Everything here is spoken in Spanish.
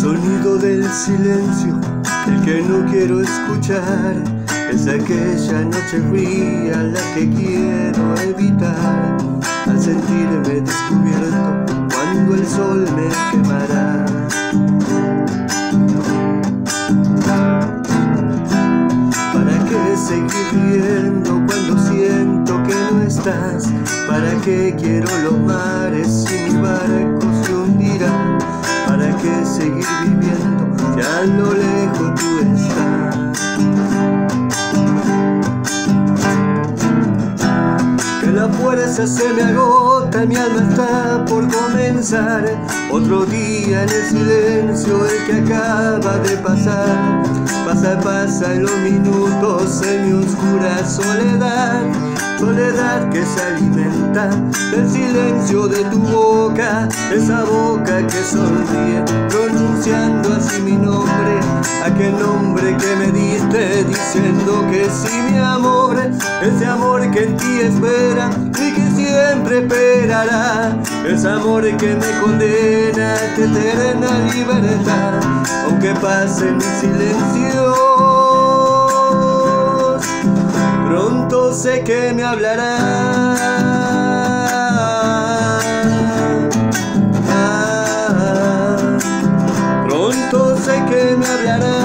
Sonido del silencio, el que no quiero escuchar, es aquella noche fría la que quiero evitar, al sentirme descubierto cuando el sol me quemará. ¿Para qué seguir viendo cuando siento que no estás? ¿Para qué quiero los mares si mi barco se hundirá? ¿Para qué seguir viviendo si a lo lejos tú estás? Que la fuerza se me agota, mi alma está por comenzar. Otro día en el silencio, el que acaba de pasar. Pasan los minutos en mi oscura soledad. Soledad que se alimenta del silencio de tu boca, esa boca que sonríe pronunciando así mi nombre, aquel nombre que me diste diciendo que sí, mi amor, ese amor que en ti espera y que siempre esperará, ese amor que me condena a esta eterna libertad, aunque pasen mis silencios. Pronto sé que me hablará. Pronto sé que me hablará.